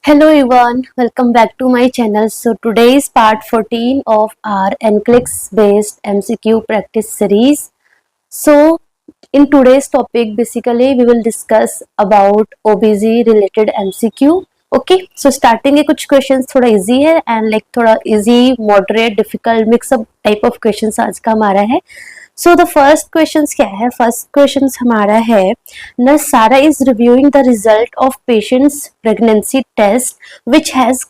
Hello everyone, welcome back to my channel. So today is part 14 of our NCLEX based MCQ practice series. So in today's topic basically we will discuss about OBZ related MCQ. Okay, so starting के कुछ questions थोड़ा easy है and like थोड़ा easy, moderate, difficult mix up type of questions आज का हमारा है. So the first questions क्या है? First questions हमारा है Nurse Sara is reviewing the result of patient's pregnancy test which has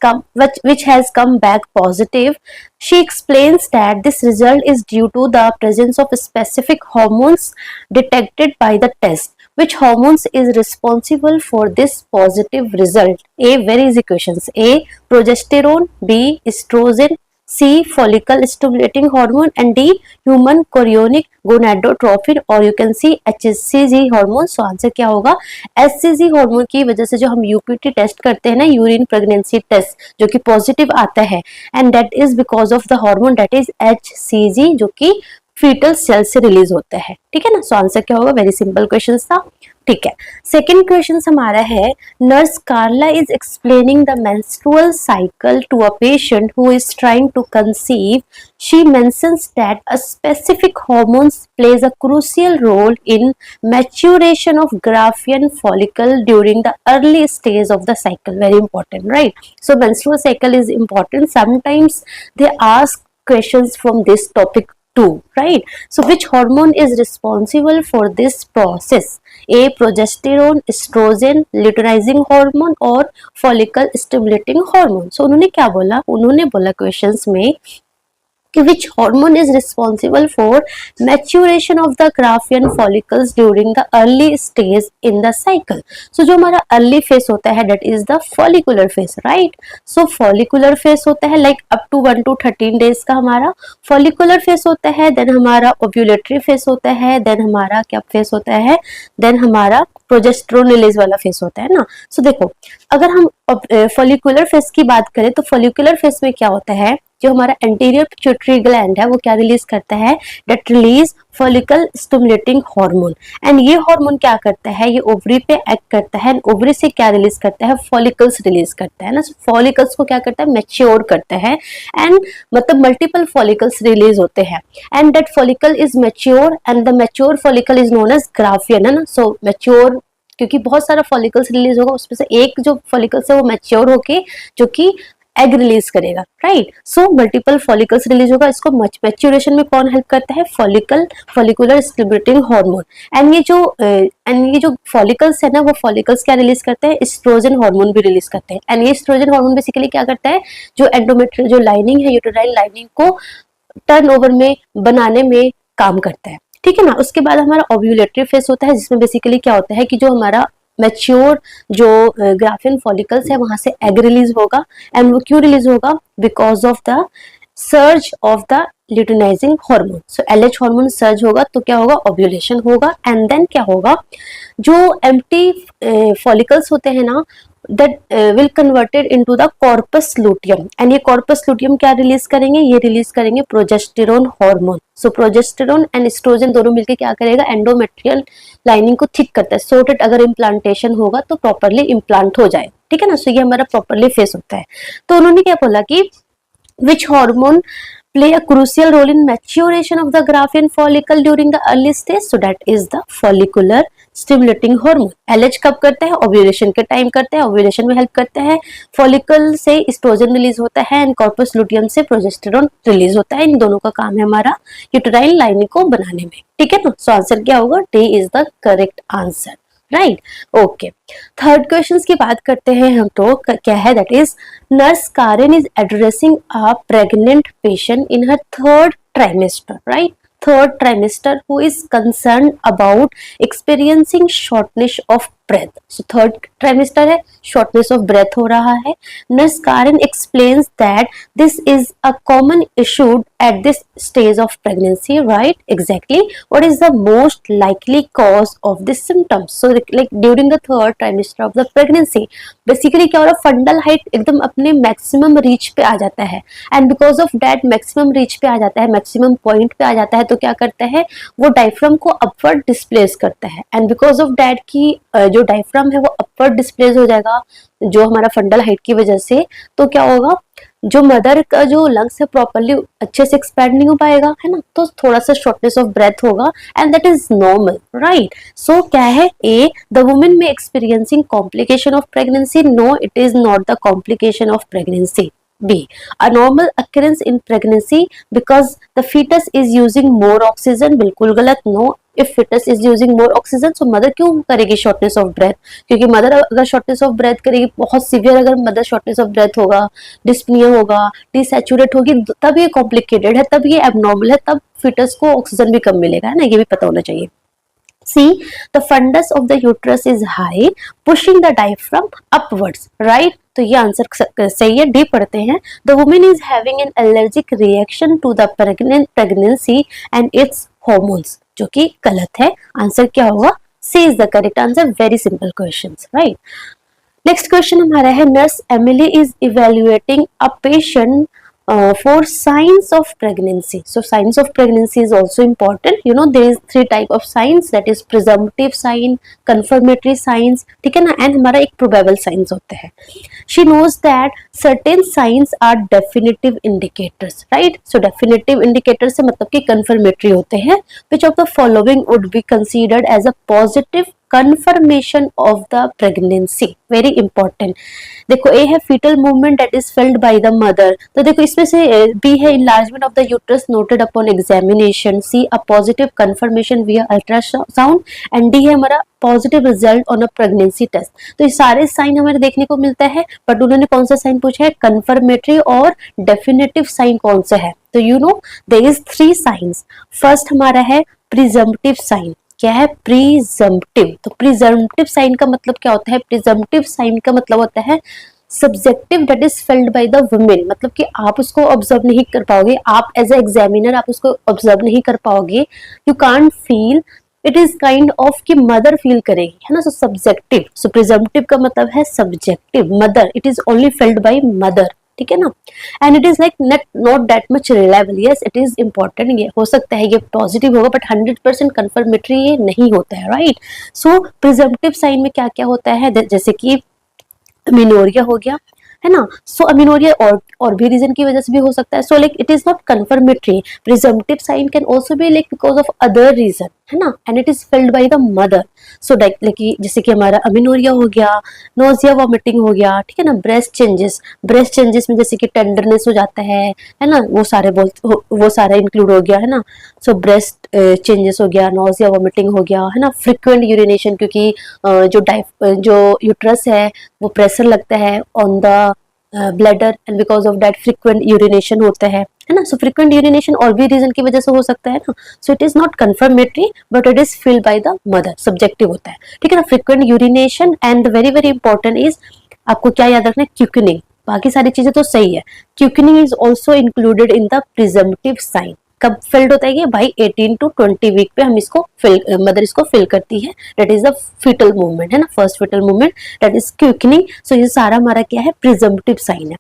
come back positive. She explains that this result is due to the presence of specific hormones detected by the test. Which hormones is responsible for this positive result? A. Very easy questions. A. Progesterone. B. Estrogen. C. Follicle stimulating hormone and D. Human chorionic gonadotropin और you can see HCG hormone. So answer क्या होगा? HCG hormone की वजह से जो हम UPT test करते हैं ना, यूरिन प्रेगनेंसी टेस्ट, जो कि पॉजिटिव आता है and that is because of the hormone that is HCG जो कि फीटल सेल से रिलीज होता है. ठीक है ना. सो आंसर क्या होगा? वेरी सिंपल क्वेश्चन था. ठीक है. सेकेंड क्वेश्चन हमारा है nurse Karla is explaining the menstrual cycle to a patient who is trying to conceive. She mentions that a specific hormones plays a crucial role in maturation of Graafian follicle during the early stage of the cycle. Very important, right? So menstrual cycle is important. Sometimes they ask questions from this topic too, right? So which hormone is responsible for this process? A. Progesterone, estrogen, luteinizing hormone और follicle stimulating hormone. So उन्होंने क्या बोला? उन्होंने बोला questions में कि which hormone is responsible for maturation of the Graafian follicles during the early stage in the cycle. So जो हमारा early phase होता है that is the follicular phase, right? So follicular phase होता है like up to 1 to 13 days का हमारा follicular phase होता है, then हमारा ovulatory phase होता है, then हमारा क्या phase होता है, then हमारा प्रोजेस्टेरोन रिलीज वाला फेस होता है ना. सो देखो अगर हम फॉलिकुलर फेस की बात करें तो फॉलिकुलर फेस में क्या होता है, जो हमारा एंटीरियर पिट्यूटरी ग्लैंड है वो क्या रिलीज करता है, that release follicle stimulating hormone. And ये हार्मोन क्या करता है, ये ओवरी पे एक्ट करता है. ओवरी से क्या रिलीज करता है, फॉलिकल्स रिलीज करता है ना. फॉलिकल्स को क्या करता है, मैच्योर करता है एंड मतलब मल्टीपल फॉलिकल्स रिलीज होते हैं and that follicle is mature and the mature follicle is known as Graafian है ना. सो मैच्योर क्योंकि बहुत सारा फॉलिकल्स रिलीज होगा, उसमें से एक जो फॉलिकल्स है वो मैच्योर होके जो कि एग रिलीज करेगा, right. So multiple follicles release होगा. इसको मैच्योरेशन में कौन हेल्प करता है, फॉलिकुलर स्टिमुलेटिंग हार्मोन. एंड ये जो फॉलिकल्स है ना, वो फॉलिकल्स क्या रिलीज करते हैं, एस्ट्रोजन हार्मोन भी रिलीज करते हैं. एंड ये एस्ट्रोजन हार्मोन बेसिकली क्या करता है, जो एंडोमेट्रियल जो लाइनिंग है, यूटेराइन लाइनिंग को टर्नओवर में बनाने में काम करता है. ठीक है ना. उसके बाद हमारा ओव्यूलेटरी फेज होता है जिसमें बेसिकली क्या होता है कि जो हमारा मैच्योर जो ग्राफियन फॉलिकल्स है वहां से एग रिलीज होगा. एंड वो क्यों रिलीज होगा, because of the surge of the luteinizing hormone. So LH hormone surge होगा तो क्या होगा, ओव्यूलेशन होगा. एंड देन क्या होगा, जो एम्प्टी फॉलिकल्स होते हैं ना, that will converted into the corpus luteum. And ये corpus luteum क्या रिलीज करेंगे, ये रिलीज करेंगे progesterone hormone. So progesterone and estrogen दोनों मिलकर क्या करेगा, एंडोमेट्रियल लाइनिंग को थिक करता है सो दैट अगर इम्प्लांटेशन होगा तो प्रॉपरली इम्प्लांट हो जाए. ठीक है ना. सो ये हमारा प्रॉपरली फेस होता है. तो उन्होंने क्या बोला कि which hormone play a crucial role in maturation of the Graafian follicle during the early stage. So that is the follicular stimulating hormone. LH कब करता है, ओव्यूलेशन के टाइम करता है. ओव्यूलेशन में हेल्प करता है. फॉलिकल से एस्ट्रोजन रिलीज होता है एंड कॉर्पस लुटियम से प्रोजेस्टेरोन रिलीज होता है. इन दोनों का काम है हमारा यूटेराइन लाइनिंग को बनाने में. ठीक है ना. सो आंसर क्या होगा, D is the correct answer, right. Okay. Third question की बात करते हैं हम. तो क्या है, that is nurse Karen is addressing a pregnant patient in her third trimester, right. Third trimester who is concern about experiencing shortness of breath. So third trimester है, shortness of breath हो रहा है. Nurse Karen explains that this is a common issue at this stage of pregnancy, right? Exactly. What is the most likely cause of this symptoms? So like during the third trimester of the pregnancy, basically क्या हो रहा है, fundal height एकदम अपने maximum reach पे आ जाता है and because of that maximum reach पे आ जाता है, मैक्सिमम पॉइंट पे आ जाता है, तो क्या करता है वो डायफ्राम को अपवर्ड डिस्प्लेस करता है. एंड बिकॉज ऑफ दैट की जो डायफ्राम है वो अपवर्ड डिस्प्लेस हो जाएगा जो हमारा फंडल हाइट की वजह से, तो क्या होगा, जो मदर का जो लंग्स है प्रॉपरली अच्छे से एक्सपैंड नहीं हो पाएगा, है ना, तो थोड़ा सा शॉर्टनेस ऑफ ब्रेथ होगा and that is normal, right. So क्या है, A the women may experiencing complication of pregnancy, no it is not the complication of pregnancy. B, a normal occurrence in pregnancy because the fetus is using more oxygen, बिल्कुल गलत, no। if fetus is using more oxygen, so mother क्यों करेगी shortness of breath, क्योंकि mother अगर shortness of breath करेगी, बहुत severe अगर mother shortness of breath होगा, डिस्पनिया होगा, डिसैचुरेट होगी, तब ये कॉम्प्लिकेटेड है, तब ये एबनॉर्मल है, तब fetus को ऑक्सीजन भी कम मिलेगा, है ना, ये भी पता होना चाहिए। C, the fundus of the uterus is high, pushing the diaphragm upwards, right? तो ये आंसर सही है, डी पढ़ते हैं। The woman is having an allergic reaction to the pregnancy and its hormones, जो कि गलत है। आंसर क्या होगा, C is the correct answer। Very simple questions, right? Next question हमारा है, nurse Emily is evaluating a patient for signs of pregnancy. So signs of pregnancy is also important. You know there is 3 type of signs, that is presumptive sign, confirmatory signs, ठीक है ना, and हमारा एक probable signs होते हैं। She knows that certain signs are definitive indicators, right? So definitive indicators से मतलब कि confirmatory होते हैं। Which of the following would be considered as a positive confirmation of the pregnancy? Very important। देखो ए है fetal movement that is felt by the mother, तो देखो इसमें से बी है enlargement of the uterus noted upon examination, C a positive confirmation via ultrasound, and D है हमारा positive result on a pregnancy test। तो ये सारे साइन हमें देखने को मिलता है, बट उन्होंने कौन सा साइन पूछा है, confirmatory और definitive साइन कौन सा है, तो you know there is 3 signs। First हमारा है presumptive sign, क्या है, प्रिजम्पटिव। तो प्रिजम्पटिव साइन का मतलब क्या होता है, प्रिजम्पटिव साइन का मतलब होता है subjective that is felt by the women, मतलब कि आप उसको ऑब्जर्व नहीं कर पाओगे, आप एज ए एग्जामिनर आप उसको ऑब्जर्व नहीं कर पाओगे, you can't feel, it is kind of कि मदर फील करेगी, है ना। सो सब्जेक्टिव, सो प्रिजम्पटिव का मतलब है subjective, mother, it is only felt by mother, ठीक है ना, and it is like not that much reliable, yes it is important, ये हो सकता है ये पॉजिटिव होगा, बट 100% कंफर्मेटरी ये नहीं होता है, राइट। सो प्रिजम्पटिव साइन में क्या क्या होता है, जैसे कि अमीनोरिया हो गया, है ना। सो अमीनोरिया और भी रीजन की वजह से भी हो सकता है, so like it is not confirmatory. Presumptive sign can also be like because of other reason, है ना, and it is felt by the mother. So like जैसे कि हमारा अमीनोरिया हो गया, नोजिया वॉमिटिंग हो गया, ठीक है ना, ब्रेस्ट चेंजेस में जैसे कि टेंडरनेस हो जाता है ना, वो सारा इंक्लूड हो गया, है ना। सो ब्रेस्ट चेंजेस हो गया, नोजिया वॉमिटिंग हो गया, है ना, फ्रिक्वेंट यूरिनेशन, क्योंकि जो यूट्रस है वो प्रेशर लगता है on the bladder and because of that frequent urination होता है ना। सो फ्रिक्वेंट यूरिनेशन और भी रीजन की वजह से हो सकता है ना। So it is not confirmatory but it is field bye the mother, subjective होता है, ठीक है ना। Frequent urination and very very important is, आपको क्या याद रखना है, क्यूकनिंग, बाकी सारी चीजें तो सही है, quickening is also included in the presumptive sign. कब फिल्ड होता है ये, भाई 18 to 20 वीक पे हम इसको मदर इसको फिल करती है, that is the fetal movement, है ना, first foetal movement, that is quickening. So ये सारा हमारा क्या है, प्रिजम्पटिव साइन है।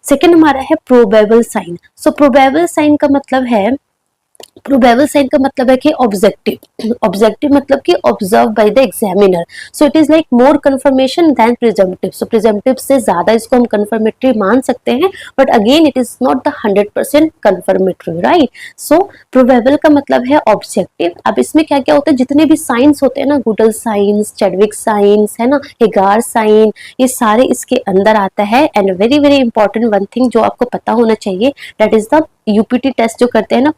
सेकंड हमारा है probable sign. So probable sign का मतलब है, प्रोबेबल साइन का मतलब है कि ऑब्जेक्टिव मतलब कि observe by the examiner. So it is like more confirmation than presumptive. So presumptive से ज्यादा इसको हम कंफर्मेटरी मान सकते हैं, but again it is not the 100% confirmatory, right. So probable का मतलब है ऑब्जेक्टिव। अब इसमें क्या क्या होता है, जितने भी साइंस होते हैं ना, गुडल साइंस, चैडविक साइंस, है ना, हेगार साइन, ये सारे इसके अंदर आता है। And very very important one thing जो आपको पता होना चाहिए, that is the UPT test जो करते हैं ना,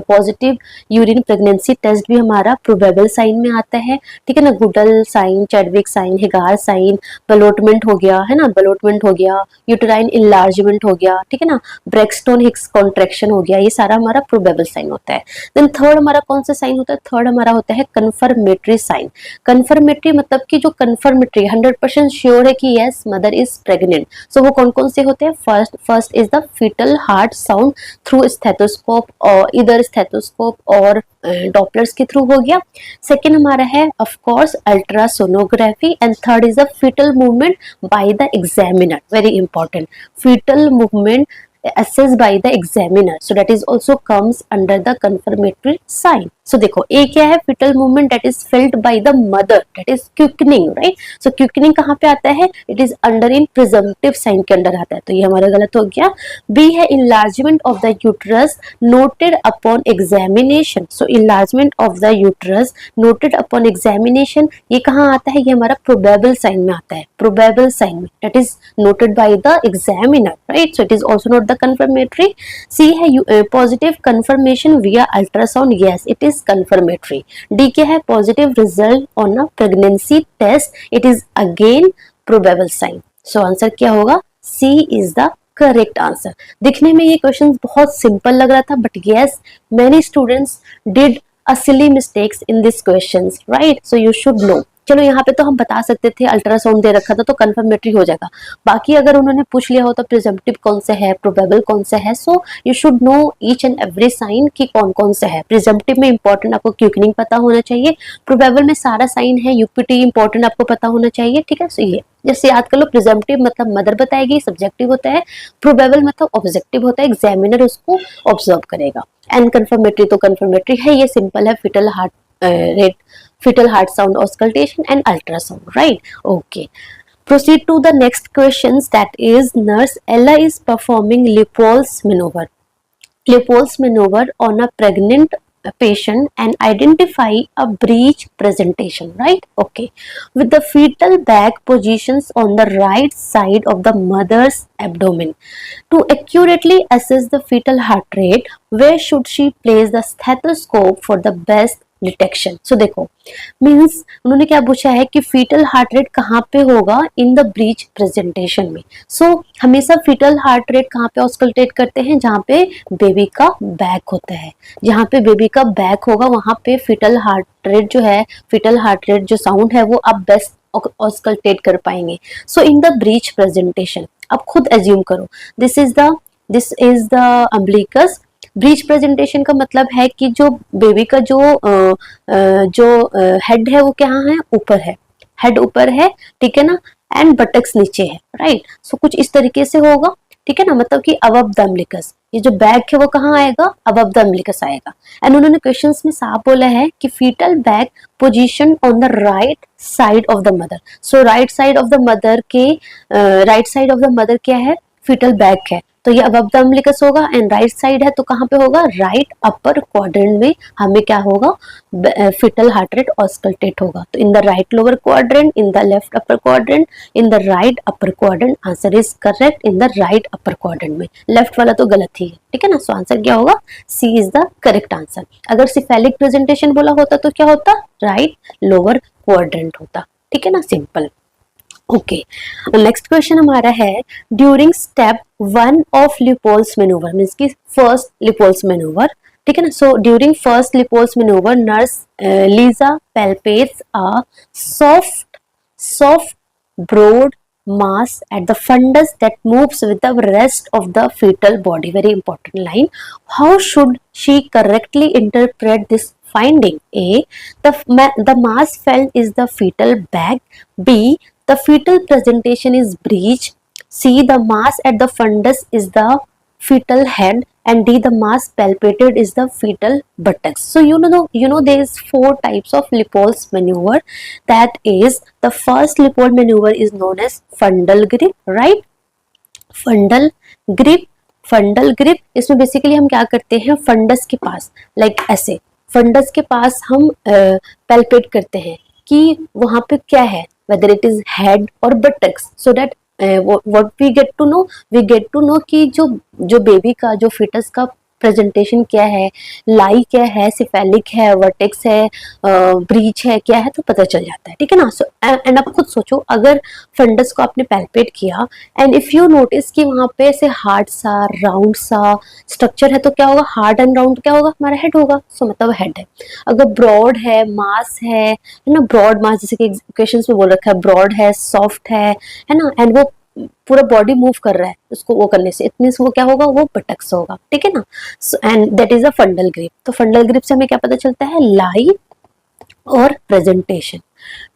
पॉजिटिव यूरिन प्रेगनेंसी टेस्ट भी हमारा प्रोबेबल साइन में आता है, ठीक है ना। Goodell sign, Chadwick sign, Hegar sign, ballottement हो गया, है ना, बलोटमेंट हो गया, यूटेराइन इनलार्जमेंट हो गया, ठीक है ना, ब्रेक्सटोन हिक्स कॉन्ट्रैक्शन हो गया, ये सारा हमारा प्रोबेबल साइन होता है। देन थर्ड हमारा कौन सा साइन होता है, थर्ड हमारा होता है कंफर्मेटरी साइन। कंफर्मेटरी मतलब कि जो कंफर्मेटरी 100% श्योर है कि yes mother is pregnant. So वो कौन कौन से होते हैं, first is the fetal heart sound through stethoscope, और इधर स्टेथोस्कोप और डॉपलर्स के थ्रू हो गया। सेकेंड हमारा है of course ultrasonography, and third is the fetal movement by the examiner. Very important, fetal movement assessed by the examiner, so that is also comes under the confirmatory sign. So देखो A क्या है, fetal movement that is felt by the mother, that is quickening, right? So quickening कहाँ पे आता है, it is under in presumptive sign के अंदर आता है, तो ये हमारा गलत हो गया. B है enlargement of the uterus noted upon examination. So enlargement of the uterus noted upon examination, ये कहाँ आता है, ये हमारा probable sign में आता है, probable sign में, that is noted by the examiner, right? So it is also not the confirmatory. C है positive confirmation via ultrasound, yes it is confirmatory. D क्या है, positive result on a pregnancy test, it is again probable sign. So answer क्या होगा, C is the correct answer. दिखने में ये question बहुत simple लग रहा था, but yes many students did a silly mistakes in this questions, right? So you should no. चलो यहाँ पे तो हम बता सकते थे, अल्ट्रासाउंड दे रखा था तो कंफर्मेटरी हो जाएगा. बाकी अगर उन्होंने पूछ लिया हो तो प्रिजम्पटिव कौन से है, प्रोबेबल कौन से है, so you should know each and every sign कि कौन कौन से है. प्रिजम्पटिव में इंपॉर्टेंट आपको क्विकनिंग पता होना चाहिए, प्रोबेबल में सारा साइन है, यूपीटी इंपॉर्टेंट आपको पता होना चाहिए, ठीक है? सो ये जैसे याद कर लो, प्रिजम्पटिव मतलब मदर बताएगी, सब्जेक्टिव होता है, प्रोबेबल मतलब ऑब्जेक्टिव होता है, एग्जामिनर उसको ऑब्जर्व करेगा. एंड कंफर्मेटरी तो कंफर्मेटरी है, ये सिंपल है, fetal heart rate, fetal heart sound auscultation and ultrasound, right? Okay, proceed to the next questions, that is nurse Ella is performing Leopold's maneuver. Leopold's maneuver on a pregnant patient and identify a breech presentation, right? Okay, with the fetal bag positions on the right side of the mother's abdomen. To accurately assess the fetal heart rate, where should she place the stethoscope for the best detection? So देखो, means उन्होंने क्या पूछा है कि fetal heart rate कहाँ पे होगा in the breech presentation में. सो हमेशा फीटल हार्ट रेट कहाँ पे ऑस्कल्टेट करते हैं, जहाँ पे बेबी का बैक होता है. जहाँ पे बेबी का बैक होगा वहां पे फीटल हार्ट रेट जो है, फीटल हार्ट रेट जो साउंड है वो आप बेस्ट ऑस्कल्टेट कर पाएंगे. सो इन द ब्रीच प्रेजेंटेशन आप खुद एज्यूम करो, this is the umbilicus. Breech presentation का मतलब है कि जो बेबी का जो हेड है वो क्या है, ऊपर है, हेड ऊपर है, ठीक है ना, एंड बटक्स नीचे है, राइट? सो कुछ इस तरीके से होगा, ठीक है ना, मतलब कि अबव द अम्बिलिकस. ये जो बैक है वो कहाँ आएगा, अबव द अम्बिलिकस आएगा. एंड उन्होंने क्वेश्चंस में साफ बोला है कि foetal back position on the right side of the mother. So right side of the mother के right side of the mother क्या है, फीटल बैक है, तो ये अबव द अम्बिलिकस होगा. एंड राइट साइड है तो कहाँ पे होगा, राइट अपर क्वाड्रेंट में हमें क्या होगा, फीटल हार्ट रेट ऑस्कल्टेट होगा. तो in the right lower quadrant, in the left upper quadrant, in the right upper quadrant. Answer is correct, in the right upper quadrant में. लेफ्ट वाला तो गलत ही है, ठीक है ना. सो आंसर क्या होगा, C is the correct answer. अगर सिफेलिक प्रेजेंटेशन बोला होता तो क्या होता, राइट लोअर क्वाड्रेंट होता, ठीक है ना, सिंपल. ओके, नेक्स्ट क्वेश्चन हमारा है, during step 1 of Leopold's manoeuvre, means की फर्स्ट लिपोल्स मैनूवर, ठीक है ना. So during first Leopold's manoeuvre nurse Lisa palpates a soft broad mass at the fundus that moves with the rest of the fetal body. Very important line. How should she correctly interpret this finding? A, the mass felt is the fetal bag. B, the fetal presentation is breech. C, the mass at the fundus is the fetal head. And D, the mass palpated is the fetal buttocks. So you know there is 4 types of Lipold's maneuver. That is, the first Lipold maneuver is known as fundal grip, right? Fundal grip इसमें basically हम क्या करते हैं, funds के पास like ऐसे funds के पास हम palpate करते हैं कि वहां पे क्या है, whether it is head or buttocks, so that what we get to know कि जो बेबी का, जो फिटस का प्रेजेंटेशन क्या है, लाई क्या है, सिफेलिक है, वर्टेक्स है, ब्रीच है, क्या है, तो पता चल जाता है, ठीक है ना. सो एंड आप खुद सोचो, अगर फंडस को आपने पैल्पेट किया एंड इफ यू नोटिस कि वहां पे ऐसे हार्ड सा राउंड सा स्ट्रक्चर है, तो क्या होगा, हार्ड एंड राउंड क्या होगा, हमारा हेड होगा. सो मतलब हेड है. अगर ब्रॉड है, मास है ना, ब्रॉड मास, जैसे कि क्वेश्चन में बोल रखा है, ब्रॉड है, सॉफ्ट है ना, एंड वो पूरा बॉडी मूव कर रहा है उसको वो करने से, इट मींस वो क्या होगा, वो बटक्स होगा, ठीक है ना. And that is a fundal grip. तो फंडल ग्रिप से हमें क्या पता चलता है, लाई और प्रेजेंटेशन,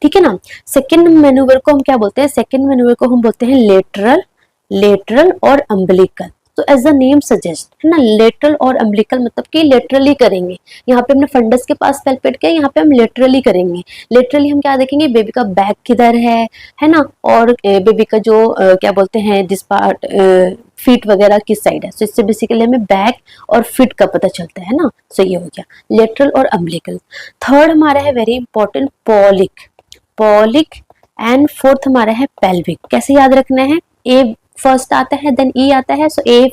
ठीक है ना. सेकेंड मैन्यूवर को हम क्या बोलते हैं, सेकेंड मैन्यूवर को हम बोलते हैं लेटरल और अम्बिलिकल. तो एज द नेम सजेस्ट, है ना, लेटरल और अम्बिलिकल मतलब कि लेटरली करेंगे। यहाँ पे हमने फंडस के पास पैल्पेट किया, यहाँ पे हम लेटरली करेंगे। लेटरली हम क्या देखेंगे, बेबी का बैक किधर है ना, और बेबी का जो क्या बोलते हैं दिस पार्ट फीट वगैरह किस साइड है। तो इससे बेसिकली हमें बैक और फीट का पता चलता है ना। सो ये हो गया लेटरल और अम्बिलिकल। थर्ड हमारा है very important folic, folic and fourth हमारा है पेल्विक। कैसे याद रखना है, ए फर्स्ट आता है देन ई आता है, सो ए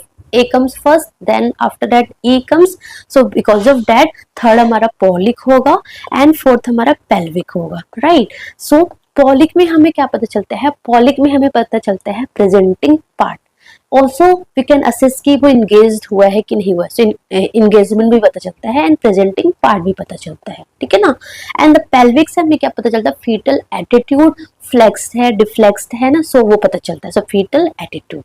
comes first then after that E comes, so because of that third हमारा पॉलिक होगा एंड फोर्थ हमारा पेल्विक होगा, राइट। सो पॉलिक में हमें क्या पता चलता है, पॉलिक में हमें पता चलता है presenting part. Also we can assess कि वो इंगेज हुआ है कि नहीं हुआ, सो इंगेजमेंट भी पता चलता है एंड प्रेजेंटिंग पार्ट भी पता चलता है, ठीक है ना। एंड द पेल्विक से हमें क्या पता चलता है, फीटल एटीट्यूड फ्लेक्स है डिफ्लेक्स्ड है ना, सो वो पता चलता है। सो फीटल एटीट्यूड,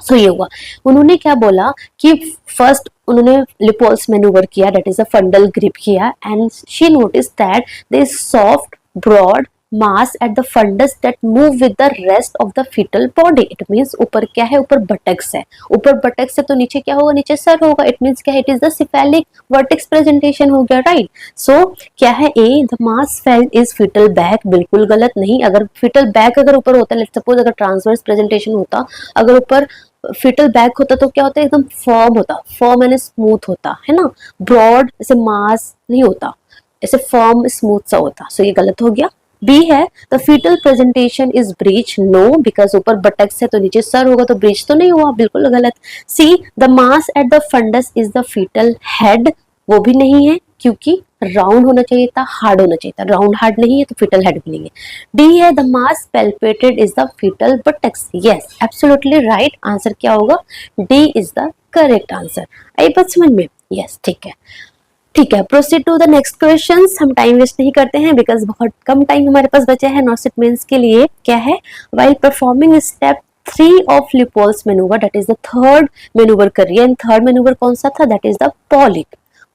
सो ये हुआ। उन्होंने क्या बोला कि फर्स्ट उन्होंने लिपोल्स मैन्यूवर किया, that is a fundal grip किया, and she notice that there is soft broad mass at the fundus that move with the rest of the foetal body. It means ऊपर क्या है, ऊपर buttocks है, ऊपर buttocks है तो नीचे क्या होगा, नीचे सर होगा। इट मींस क्या है, it is the cephalic vertex presentation हो गया, राइट। सो क्या है, A the mass felt is foetal back, बिल्कुल गलत नहीं। अगर फीटल बैक अगर ऊपर होता, लेट्स सपोज अगर ट्रांसवर्स प्रेजेंटेशन होता, अगर ऊपर फीटल बैक होता तो क्या होता है, एकदम फॉर्म होता, फॉर्म एंड स्मूथ होता है ना, ब्रॉड ऐसे मास नहीं होता, ऐसे फॉर्म स्मूथ सा होता। सो ये गलत हो गया। बी है the fetal presentation is breech, no, because ऊपर बटक्स है तो नीचे सर होगा तो ब्रीच तो नहीं हुआ, बिल्कुल गलत। C the mass at the fundus is the fetal head, वो भी नहीं है क्योंकि राउंड होना चाहिए था, हार्ड होना चाहिए था, राउंड हार्ड नहीं है तो फीटल हेड भी नहीं है। डी है the mass palpated is the foetal buttocks, yes absolutely right answer क्या होगा, D is the correct answer. आई बात समझ में, यस ठीक है। ठीक है, proceed to the next question. हम टाइम वेस्ट नहीं करते हैं बिकॉज बहुत कम टाइम हमारे पास बचा है नॉसिट मेंस के लिए। क्या है, while performing step 3 of Leopold's manoeuvre, that is the third manoeuvre कर रही है, एंड थर्ड मैनूवर कौन सा था, that is the Pawlik,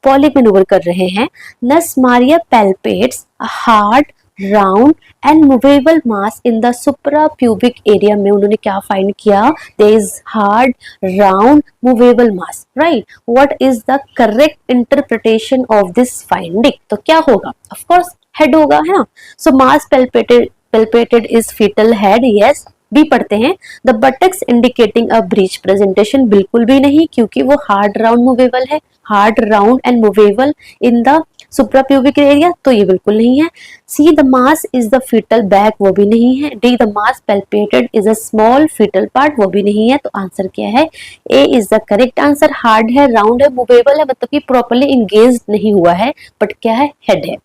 Pawlik manoeuvre कर रहे हैं। Nurse Maria palpates a hard round and movable mass in the suprapubic area में उन्होंने क्या फाइंड किया, there is hard round movable mass, right. What is the correct interpretation of this finding, तो क्या होगा, ऑफ कोर्स हेड होगा, है ना। So mass palpated is foetal head, yes. B पढ़ते हैं the buttocks indicating a breech presentation, बिल्कुल भी नहीं क्योंकि वो हार्ड राउंड मूवेबल है, hard round and movable in the suprapubic area, तो ये बिल्कुल नहीं है। C the mass is the foetal back, वो भी नहीं है। D the mass palpated is a small foetal part, वो भी नहीं है। तो आंसर क्या है, A is the correct answer. Hard है, राउंड है, मूवेबल है, मतलब कि प्रॉपर्ली इंगेज नहीं हुआ है, बट क्या है, हेड है,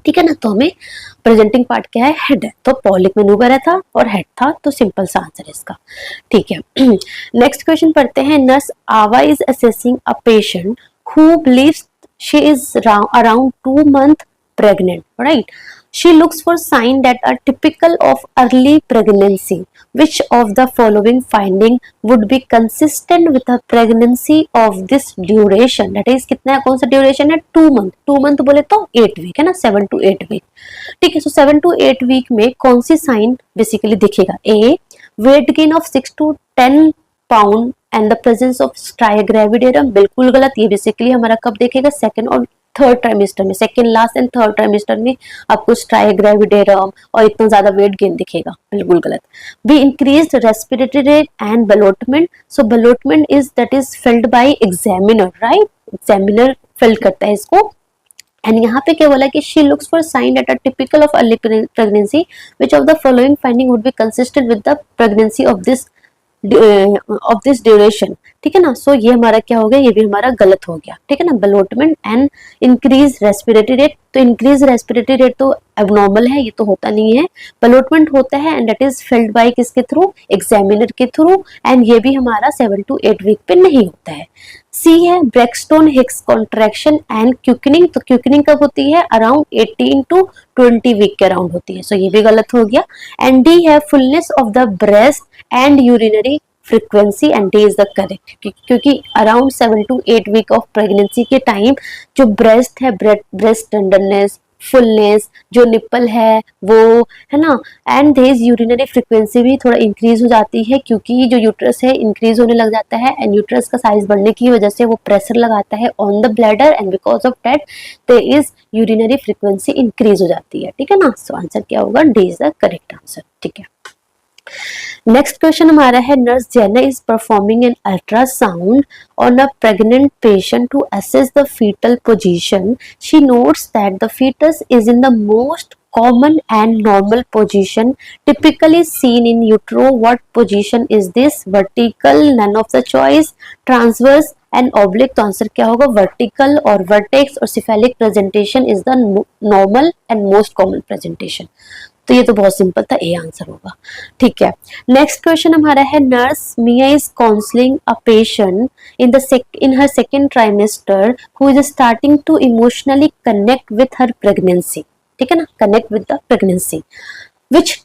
ठीक है ना। तो हमें प्रेजेंटिंग पार्ट क्या है, हेड है, तो पॉलिक मैनूवर है था और हेड था, तो सिंपल सा आंसर है इसका, ठीक है। नेक्स्ट क्वेश्चन पढ़ते हैं। नर्स आवा is assessing a patient who believes she is around 2 months pregnant, right? She looks for signs that are typical of early pregnancy. Which of the following finding would be consistent with a pregnancy of this duration? That is कितना है, कौन सा duration है, 2 month. 2 month बोले तो 8 week है ना, 7 to 8 week, ठीक है। सो 7 to 8 वीक में कौन सी साइन बेसिकली दिखेगा, A weight gain of 6 to 10 pound and the presence of striae gravidarum, बिल्कुल गलत। ये बेसिकली हमारा कब देखेगा, सेकंड और थर्ड ट्राइमेस्टर में, second last and third trimester में आपको स्ट्राइग्रेविडेरम और इतना ज्यादा वेट गेन दिखेगा, बिल्कुल गलत। B increased respiratory rate and ballottement, so ballottement is that is felt by examiner, right, examiner felt करता है इसको। एंड यहाँ पे क्या बोला कि she looks for sign that are typical of early pregnancy, which of the following finding would be consistent with the pregnancy of this duration, ठीक है ना। सो ये हमारा क्या हो गया, ये भी हमारा गलत हो गया, ठीक है ना। बलोटमेंट एंड इंक्रीज रेस्पिरेटरी रेट, तो इंक्रीज रेस्पिरेटरी रेट तो एबनॉर्मल है, ये तो होता नहीं है। बलोटमेंट होता है and that is felt bye किसके थ्रू, एग्जामिनर के थ्रू, एंड ये भी हमारा 7 to 8 वीक पे नहीं होता है। सी है Braxton Hicks contraction and quickening, तो क्विकनिंग कब होती है, अराउंड 18 to 20 वीक के अराउंड होती है, सो ये भी गलत हो गया। एंड डी है fullness of the breast and urinary frequency, and D is the correct, क्योंकि around 7 to 8 week of pregnancy के टाइम जो ब्रेस्ट है, ब्रेस्ट टेंडरनेस, फुलनेस, जो निप्पल है वो, है ना, एंड देयर यूरिनरी फ्रीक्वेंसी भी थोड़ा इंक्रीज हो जाती है क्योंकि जो यूट्रस है इंक्रीज होने लग जाता है एंड यूट्रस का साइज बढ़ने की वजह से वो प्रेशर लगाता है on the bladder and because of that there is urinary frequency increase हो जाती है, ठीक है ना। सो आंसर क्या होगा, D is the correct answer, ठीक है। नेक्स्ट क्वेश्चन हमारा है, nurse Jenna is performing an ultrasound on a pregnant patient to assess the fetal position. She notes that the fetus is in the most common and normal position typically seen in utero. What position is this? Vertical, none of the choice, transverse and oblique. तो answer क्या होगा, vertical और vertex और cephalic presentation is the normal and most common presentation. तो ये तो बहुत simple था, ए आंसर होगा, ठीक है। नेक्स्ट क्वेश्चन हमारा है, nurse Mia is counselling a patient in her second trimester who is starting to emotionally connect with her pregnancy, ठीक है ना, connect with the pregnancy, which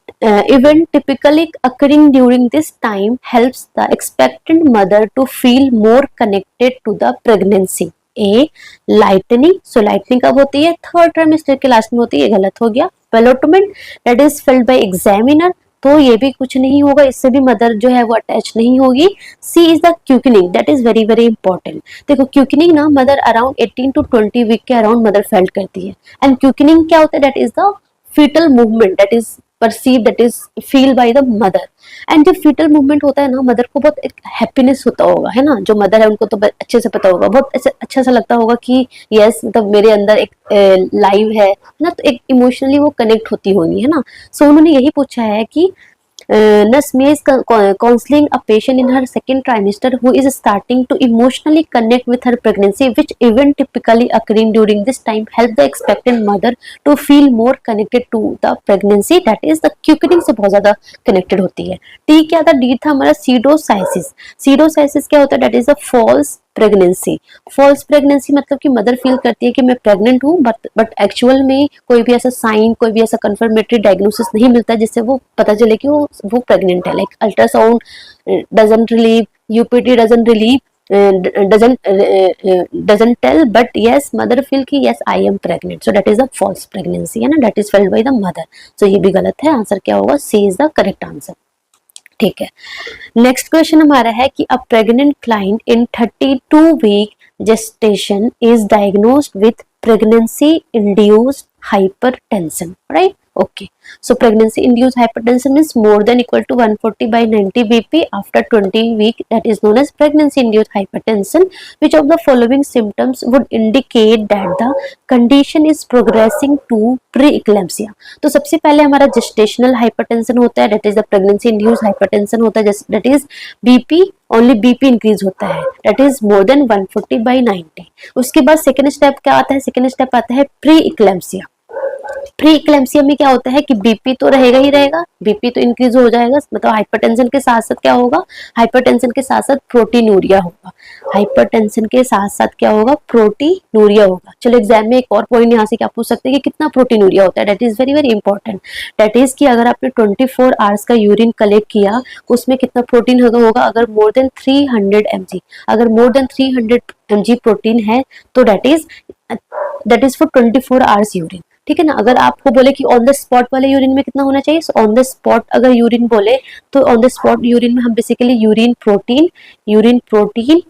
event typically occurring during this time helps the expectant mother to feel more connected to the pregnancy. A lightning, so lightning कब होती है, third trimester के last में होती है, गलत हो गया। Ballottement that is felt by examiner, तो ये भी कुछ नहीं होगा, इससे भी मदर जो है वो अटैच नहीं होगी। C is the quickening, that is very very important. देखो क्यूकनिंग ना मदर अराउंड 18 to 20 वीक के अराउंड मदर फेल्ट करती है एंड क्यूकनिंग क्या होता है, that is the fetal movement that is perceive, that is feel by the mother. And जब फीटल मूवमेंट होता है ना, मदर को बहुत एक हैप्पीनेस होता होगा, है ना, जो मदर है उनको तो अच्छे से पता होगा, बहुत अच्छा सा लगता होगा कि यस मतलब मेरे अंदर एक लाइव है ना, तो एक इमोशनली वो कनेक्ट होती होंगी, है ना। सो उन्होंने यही पूछा है कि nurse May is counseling a patient in her second trimester who is starting to emotionally connect with her pregnancy, which event typically occurring during this time help the expectant mother to feel more connected to the pregnancy, that is the quickening से बहुत ज्यादा connected होती है। T क्या था, D था हमारा सीडोसाइसिस। सीडोसाइसिस क्या होता है, that is a false pregnancy. False pregnancy मतलब कि मदर फील करती है कि मैं प्रेग्नेंट हूँ बट एक्चुअल में कोई भी ऐसा साइन, कोई भी ऐसा कंफर्मेटरी डायग्नोसिस नहीं मिलता जिससे वो पता चले कि वो प्रेग्नेंट है। Like ultrasound doesn't relieve, UPT doesn't relieve, doesn't tell, but yes mother feel कि yes I am pregnant, so that is a false pregnancy, है ना, that is felt by the mother। so ये भी गलत है, answer क्या होगा, C is the correct answer, ठीक है। नेक्स्ट क्वेश्चन हमारा है कि a pregnant client in 32 week gestation is diagnosed with pregnancy induced hypertension, right? Okay, so pregnancy induced hypertension is more than equal to 140 by 90 bp after 20 week, that is known as pregnancy induced hypertension. Which of the following symptoms would indicate that the condition is progressing to pre-eclampsia? तो सबसे पहले हमारा gestational hypertension होता है, that is the pregnancy induced hypertension होता है, that is BP, only BP increase होता है, that is more than 140 by 90। उसके बाद सेकेंड स्टेप क्या आता है, सेकेंड स्टेप आता है प्री इक्लेम्सिया। प्री इक्लेम्सिया में क्या होता है कि बीपी तो रहेगा ही रहेगा, बीपी तो इंक्रीज हो जाएगा, मतलब हाइपरटेंशन के साथ साथ क्या होगा, हाइपरटेंशन के साथ साथ प्रोटीनूरिया होगा, हाइपरटेंशन के साथ साथ क्या होगा, प्रोटीनूरिया होगा। चलो एग्जाम में एक और पॉइंट यहाँ से क्या पूछ सकते हैं कि कितना प्रोटीनूरिया होता है, that is very very important. That is कि अगर आपने 24 आवर्स का यूरिन कलेक्ट किया उसमें कितना प्रोटीन होगा, अगर मोर देन 300 mg, अगर मोर देन 300 mg प्रोटीन है तो that is for 24 hours urine, ठीक है ना। अगर आपको बोले कि ऑन द स्पॉट वाले यूरिन में कितना होना चाहिए, ऑन द स्पॉट अगर यूरिन बोले तो ऑन द स्पॉट यूरिन में हम basically urine protein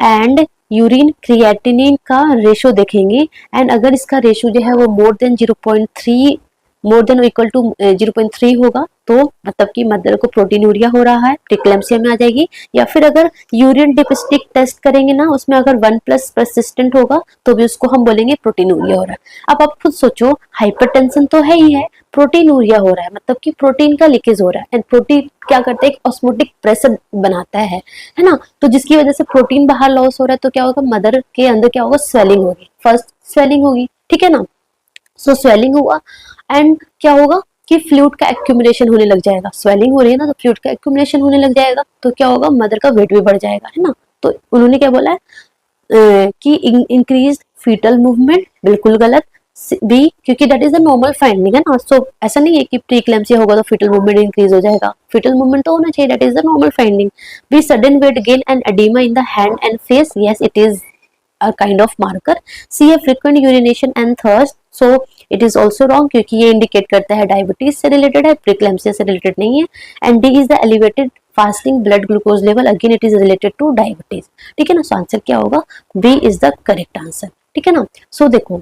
and urine creatinine का रेशो देखेंगे। एंड अगर इसका रेशो जो है वो more than 0.3 more than equal to 0.3 होगा तो मतलब कि मदर को प्रोटीनूरिया हो रहा है, प्रीक्लेम्सिया में आ जाएगी। या फिर अगर यूरिन डिपिस्टिक टेस्ट करेंगे ना, उसमें अगर 1+ परसिस्टेंट होगा तो भी उसको हम बोलेंगे प्रोटीनूरिया हो रहा है। अब आप खुद सोचो, हाइपरटेंशन तो है ही है, प्रोटीनूरिया हो रहा है मतलब कि प्रोटीन का लीकेज हो रहा है। एंड प्रोटीन क्या करता है, एक ऑस्मोटिक प्रेशर बनाता है ना, तो जिसकी वजह से प्रोटीन बाहर लॉस हो रहा है तो क्या होगा, मदर के अंदर क्या होगा, स्वेलिंग होगी, फर्स्ट स्वेलिंग होगी, ठीक है ना। सो स्वेलिंग हुआ एंड क्या होगा कि फ्लूइड का एक्यूमुलेशन होने लग जाएगा, स्वेलिंग हो रही है ना तो फ्लूइड का एक्यूमुलेशन होने लग जाएगा, तो क्या होगा, मदर का वेट भी बढ़ जाएगा, है ना। तो उन्होंने क्या बोला है कि इंक्रीज फीटल मूवमेंट, बिल्कुल गलत। बी, क्योंकि that is the normal finding, है ना। सो ऐसा नहीं है कि प्रीक्लेम्सिया होगा तो फीटल मूवमेंट इंक्रीज हो जाएगा, फीटल मूवमेंट तो होना चाहिए, that is the normal finding. B, sudden weight gain and edema in the hand and face, yes it is a kind of marker. See, a frequent urination and thirst, so it is also wrong क्योंकि ये indicate करता है diabetes से related है, pre-eclampsia से related नहीं है। And D is the elevated fasting blood glucose level, again it is related to diabetes. ठीक है ना, सो आंसर क्या होगा, B is the correct answer. ठीक है ना, सो देखो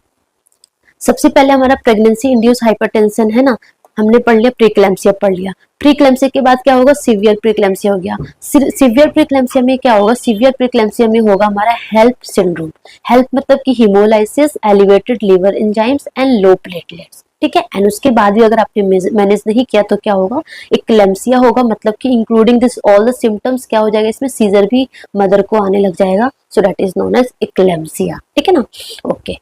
सबसे पहले हमारा प्रेगनेंसी इंड्यूस हाइपरटेंशन है ना, हमने पढ़ लिया, प्रीक्लेम्सिया पढ़ लिया। प्रीक्लेम्सिया के बाद क्या होगा, सीवियर प्रीक्लेम्सिया हो गया। सीवियर प्रीक्लेम्सिया में क्या होगा, सीवियर प्रीक्लेम्सिया में होगा हमारा हेल्प सिंड्रोम। हेल्प मतलब कि hemolysis, elevated liver enzymes and low platelets. ठीक है, एंड उसके बाद भी अगर आपने मैनेज नहीं किया तो क्या होगा, इक्लेम्सिया होगा, मतलब कि including this all the symptoms क्या हो जाएगा, इसमें सीजर भी मदर को आने लग जाएगा। So that is known as eclampsia. ठीक है ना, ओके।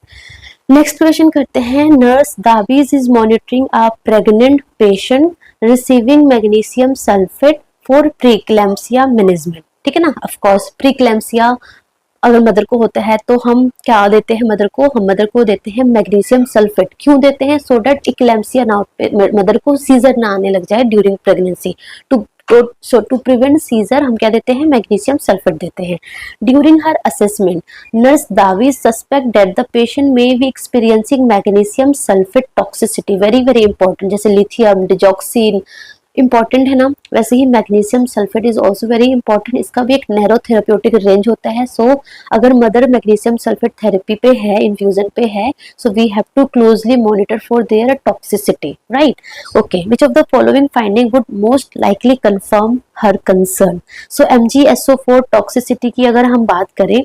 नेक्स्ट क्वेश्चन करते हैं, nurse Davies is monitoring a pregnant patient receiving magnesium sulphate for preeclampsia management. ठीक है ना, ऑफ कोर्स प्रीक्लेम्सिया अगर मदर को होता है तो हम क्या देते हैं मदर को, हम मदर को देते हैं मैग्नीशियम सल्फेट। क्यों देते हैं, सो दैट इक्लेम्सिया ना, मदर को सीजर ना आने लग जाए during pregnancy. To prevent seizure हम क्या देते हैं, मैग्नीशियम सल्फेट देते हैं। During her assessment nurse Davies suspect that the patient may be experiencing magnesium sulphate toxicity, very very important, जैसे लिथियम, डिजॉक्सिन इंपॉर्टेंट है ना, वैसे ही magnesium sulphate is also very important. इसका भी एक नैरो थेराप्यूटिक रेंज होता है। सो अगर मदर मैग्नीशियम सल्फेट थेरेपी पे है, इन्फ्यूजन पे है, so we have to closely monitor for their toxicity, right. Okay, which of the following finding would most likely confirm her concern. So MgSO4 toxicity की अगर हम बात करें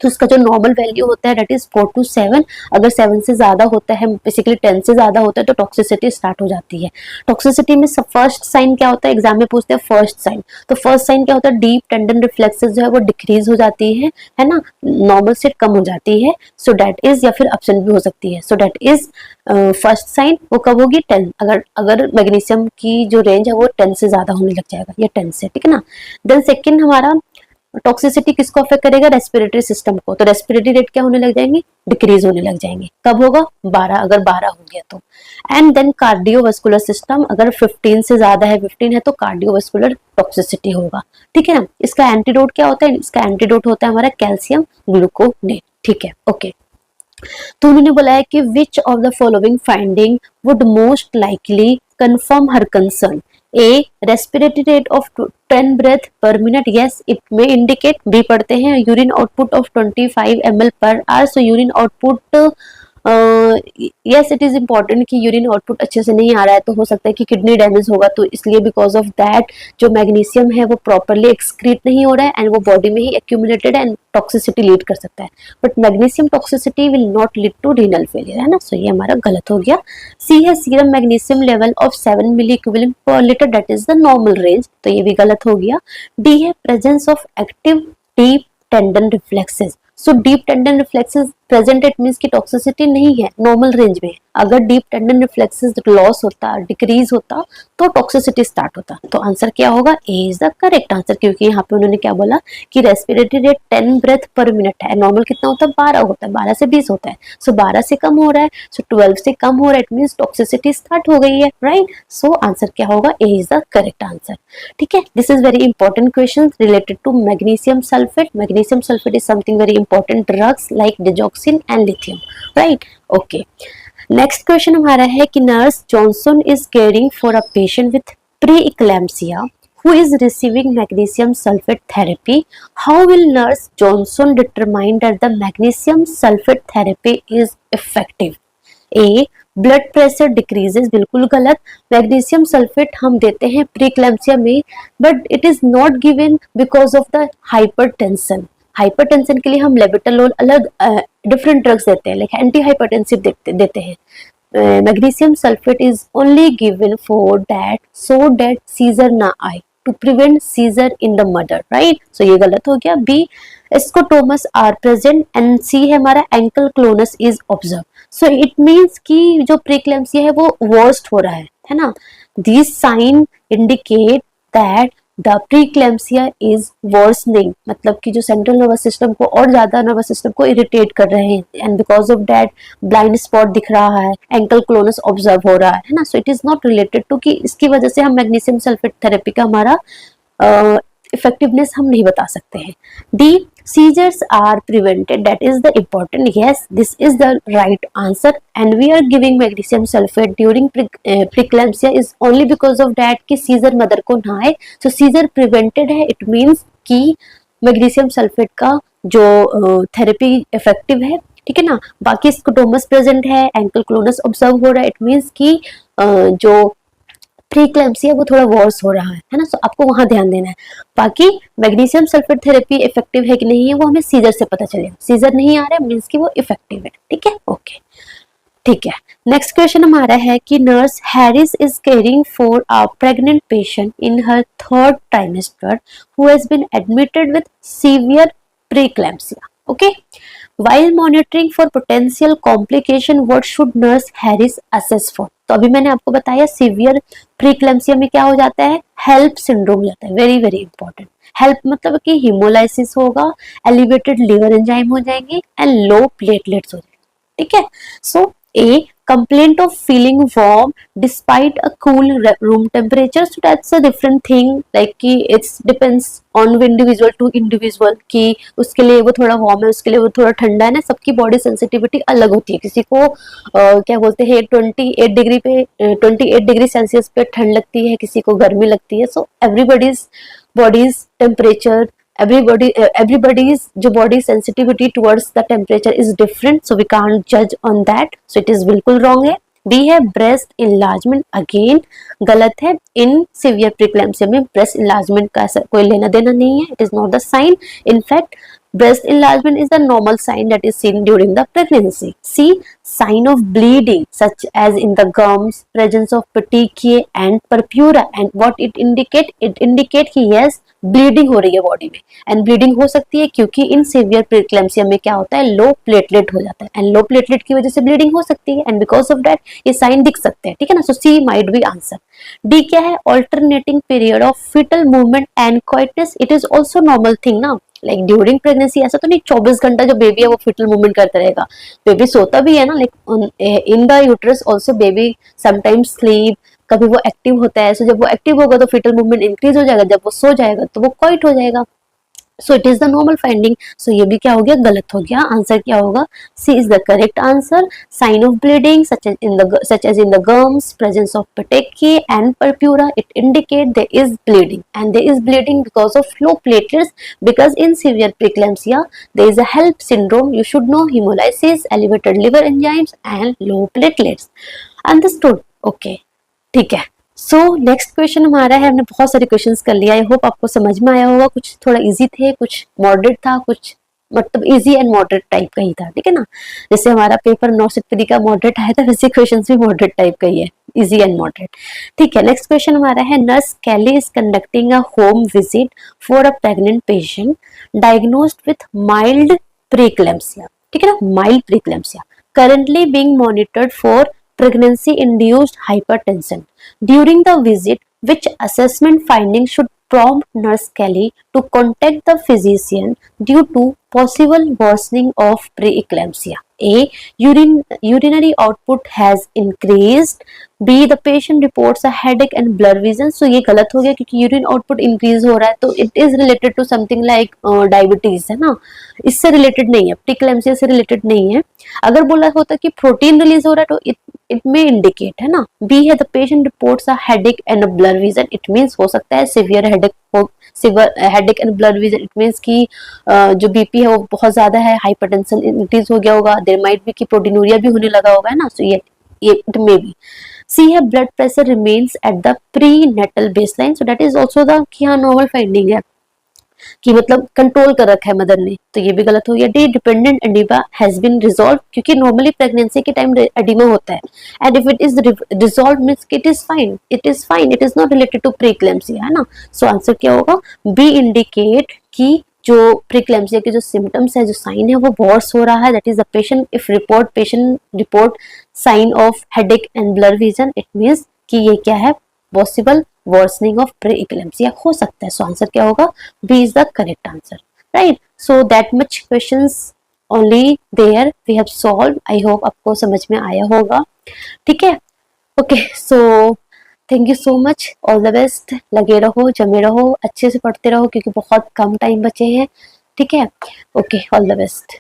तो उसका जो नॉर्मल वैल्यू होता है दैट इज 4 to 7। अगर 7 से ज्यादा होता है, बेसिकली 10 से ज्यादा होता है, तो टॉक्सिसिटी स्टार्ट हो जाती है। टॉक्सिसिटी में सब फर्स्ट साइन क्या होता है, एग्जाम में पूछते हैं फर्स्ट साइन। तो फर्स्ट साइन क्या होता है, डीप टेंडन रिफ्लेक्सेस जो है वो डिक्रीज हो जाती है ना, नॉर्मल से कम हो जाती है। सो दैट इज, या फिर एब्सेंट भी हो सकती है। So that is first sign. वो कब होगी, 10, अगर मैग्नीशियम की जो रेंज है वो 10 से ज्यादा होने लग जाएगा, या 10 से। ठीक है ना, देन सेकेंड हमारा टॉक्सिसिटी किसको अफेक्ट करेगा, रेस्पिरेटरी सिस्टम को। तो रेस्पिरेटरी रेट क्या होने लग जाएंगे, डिक्रीज होने लग जाएंगे। कब होगा, 12, अगर 12 हो गया तो। एंड देन कार्डियोवास्कुलर सिस्टम, अगर 15 से ज्यादा है, 15 है तो कार्डियोवास्कुलर टॉक्सिसिटी होगा। ठीक है ना, इसका एंटीडोट क्या होता है, इसका एंटीडोट होता है हमारा कैल्शियम ग्लूकोनेट। ठीक है, ओके। तो उन्होंने बोला है कि विच of the following finding would most likely confirm her concern. A, respiratory rate of 10 breath per minute, yes it may indicate। B पढ़ते हैं, urine output of 25 ml per hour। So urine output, yes it is important कि urine output अच्छे से नहीं आ रहा है तो हो सकता है कि किडनी डैमेज होगा, तो इसलिए बिकॉज ऑफ दैट जो मैग्नीशियम है वो प्रॉपरली एक्सक्रीट नहीं हो रहा है एंड वो बॉडी में ही एक्यूमुलेटेड एंड टॉक्सिसिटी लीड कर सकता है। But magnesium toxicity will not lead to renal failure, है ना। सो ये हमारा गलत हो गया। सी है serum magnesium level of 7 milliequivalent per litre, that is the normal range, तो ये भी गलत हो गया। डी है presence of active deep tendon reflexes. So deep tendon reflexes present, it means की टॉक्सिसिटी नहीं है, नॉर्मल रेंज में। अगर डीप टेंडन रिफ्लेक्सेस लॉस होता, डिक्रीज होता, तो टॉक्सिसिटी स्टार्ट होता। तो आंसर क्या होगा, A is the correct answer, क्योंकि यहाँ पे उन्होंने क्या बोला कि respiratory rate 10 breath per minute है, नॉर्मल कितना होता है, 12 होता है, 12 से 20 होता है। सो 12 से कम हो रहा है, सो 12 से कम हो रहा है, इट मींस टॉक्सिसिटी स्टार्ट हो गई है, राइट। सो आंसर क्या होगा, A is the correct answer. ठीक है, this is very important question related to magnesium sulphate. Magnesium sulphate is something very important drugs like digoxin and lithium, right. Okay, next question हमारा है कि nurse Johnson is caring for a patient with preeclampsia who is receiving magnesium sulfate therapy. How will nurse Johnson determine that the magnesium sulfate therapy is effective? A, blood pressure decreases, बिल्कुल गलत। Magnesium sulphate हम देते हैं प्री-इक्लैम्सिया में, but it is not given because of the hypertension. Hypertension के लिए हम labetalol अलग डिफरेंट ड्रग्स देते हैं, लाइक एंटी हाइपरटेंसिव देते हैं। Magnesium sulphate is only given for that so that seizure ना आए, to prevent seizure in the mother, right. सो ये गलत हो गया। B, scotomas are present and C है हमारा ankle clonus is observe. So it means कि जो प्रीक्लेम्सिया है वो वर्स्ट हो रहा है ना। This sign indicate that the preeclampsia is worsening, मतलब कि जो सेंट्रल नर्वस सिस्टम को और ज्यादा नर्वस सिस्टम को इरिटेट कर रहे हैं and because of that blind spot दिख रहा है, एंकल क्लोनस ऑब्जर्व हो रहा है ना। So it is not related to कि इसकी वजह से हम मैग्नीशियम सल्फेट थेरेपी का हमारा इफेक्टिवनेस हम नहीं बता सकते हैं। D, seizures are prevented, that is the important, yes, this is the right answer, and we are giving magnesium sulfate during preeclampsia is only because of that कि scissor mother को ना आए। so सीजर prevented है, it means कि magnesium sulphate का जो therapy effective है, ठीक है ना। बाकी स्कोटोमस प्रेजेंट है, एंकल क्लोनस ऑब्जर्व हो रहा है, इट मीन्स कि जो प्रीक्लैम्सिया वो थोड़ा वर्स हो रहा है ना, सो आपको वहां ध्यान देना है। बाकी मैग्नीशियम सल्फेट थेरेपी इफेक्टिव है कि नहीं है वो हमें सीजर से पता चलेगा। सीजर नहीं आ रहा है मीन्स कि वो इफेक्टिव है, ठीक है, ओके, ठीक है। नेक्स्ट क्वेश्चन हमारा है कि nurse Harris is caring for a pregnant patient in her third trimester who has been admitted with severe preeclampsia, okay. While monitoring for potential complication, what should nurse Harris assess for? तो अभी मैंने आपको बताया severe pre-eclampsia में क्या हो जाता है, हेल्प सिंड्रोम हो जाता है, वेरी वेरी इंपॉर्टेंट। हेल्प मतलब कि हिमोलाइसिस होगा, एलिवेटेड लिवर एंजाइम हो जाएंगे एंड लो प्लेटलेट्स हो जाएंगे, ठीक है। सो ए, complaint of feeling warm despite a cool room temperature, so that's a different thing, like कि it's depends on individual to individual कि उसके लिए वो थोड़ा वार्म है, उसके लिए वो थोड़ा ठंडा है ना, सबकी बॉडी सेंसिटिविटी अलग होती है। किसी को क्या बोलते हैं 28 डिग्री पे 28 डिग्री सेल्सियस पे ठंड लगती है, किसी को गर्मी लगती है। सो एवरीबॉडीज बॉडीज टेम्परेचर, everybody's जो body sensitivity towards the temperature is different, so we can't judge on that, so it is बिल्कुल wrong है। B है breast enlargement, again गलत है। in severe preeclampsia में breast enlargement का कोई लेना देना नहीं है, it is not the sign, in fact breast enlargement is the normal sign that is seen during the pregnancy। C, sign of bleeding such as in the gums, presence of petechiae and purpura, and what it indicate कि yes bleeding हो रही है body में, and bleeding हो सकती है क्योंकि in severe pre-eclampsia में क्या होता है, लो प्लेटलेट हो जाता है, एंड लो प्लेटलेट की वजह से ब्लीडिंग हो सकती है, एंड बिकॉज ऑफ दैट ये साइन दिख सकते हैं, ठीक है ना। सो सी माइट बी आंसर। डी क्या है, alternating period of fetal movement and quietness, it is also normal thing ना, लाइक ड्यूरिंग प्रेगनेंसी ऐसा तो नहीं 24 घंटा जो बेबी है वो फीटल मूवमेंट करता रहेगा, बेबी सोता भी है ना, like in the uterus also baby sometimes sleep, कभी वो एक्टिव होता है। सो जब वो एक्टिव होगा तो फीटल मूवमेंट इंक्रीज हो जाएगा, जब वो सो जाएगा तो वो क्वाइट हो जाएगा। So it is the normal finding. So ये भी क्या हो गया, गलत हो गया। आंसर क्या होगा, C is the correct answer. Sign of bleeding such as in the gums, presence of petechiae and purpura, it indicate there is bleeding, and there is bleeding because of low platelets, because in severe preeclampsia there is a HELLP syndrome, you should know, hemolysis, elevated liver enzymes and low platelets। Understood? Okay, ठीक है। So next question हमारा है, हमने बहुत सारे questions कर लिया, आई hope आपको समझ में आया होगा। कुछ थोड़ा इजी थे, कुछ मॉडरेट था, कुछ मतलब इजी एंड मॉडरेट टाइप का ही था, ठीक है ना। जैसे हमारा पेपर 9 का मॉडरेट आया था, वैसे क्वेश्चंस भी मॉडरेट टाइप का ही है, इजी एंड मॉडरेट, ठीक है। नेक्स्ट क्वेश्चन हमारा है, nurse Kelly is conducting a home visit for a pregnant patient diagnosed with mild preeclampsia, ठीक है ना, mild preeclampsia, currently being monitored for pregnancy induced hypertension। During the visit, which assessment finding should prompt Nurse Kelly to contact the physician due to possible worsening of preeclampsia? A, urinary output has increased। B, the patient reports a headache and blur vision। So ये गलत हो गया क्योंकि urine output increase हो रहा है, तो it is related to something like diabetes, है ना, इससे रिलेटेड नहीं है, प्रीक्लैम्सिया से रिलेटेड नहीं है। अगर बोला होता कि प्रोटीन रिलीज हो रहा है तो इट में इंडिकेट, है ना। बी है, the patient reports a headache and blur vision, it means हो सकता है सिवियर हेडेक हो, severe headache and blur vision, it means कि जो बीपी है वो बहुत ज्यादा है, हाइपरटेंशन इंक्रीज हो गया होगा, देयर माइट बी कि प्रोटीनूरिया भी होने लगा होगा, है ना। सो ये इट मे बी। सी है, blood pressure remains at the pre natal baseline, so that is also the कि हाँ नॉर्मल फाइंडिंग है कि मतलब कंट्रोल कर रखा है मदर ने, तो ये भी गलत हो गया। D, dependent edema has been resolve, क्योंकि नॉर्मली प्रेगनेंसी के टाइम एडिमा होता है, and if it is resolve means it is fine, it is not related to preeclampsia, है ना। सो आंसर क्या होगा, बी, इंडिकेट कि जो प्रीक्लैम्सिया के जो सिम्टम्स है, जो साइन है वो वर्स हो रहा है, that is the patient report sign of headache and blur vision, it means कि ये क्या है, पॉसिबल worsening of preeclampsia हो सकता है। सो आंसर क्या होगा, B is the correct answer, right. So that much questions only there we have solve. I hope आपको समझ में आया होगा, ठीक है, okay. So thank you so much, all the best. लगे रहो, जमे रहो, अच्छे से पढ़ते रहो क्योंकि बहुत कम टाइम बचे हैं। ठीक है, ओके, ऑल द बेस्ट।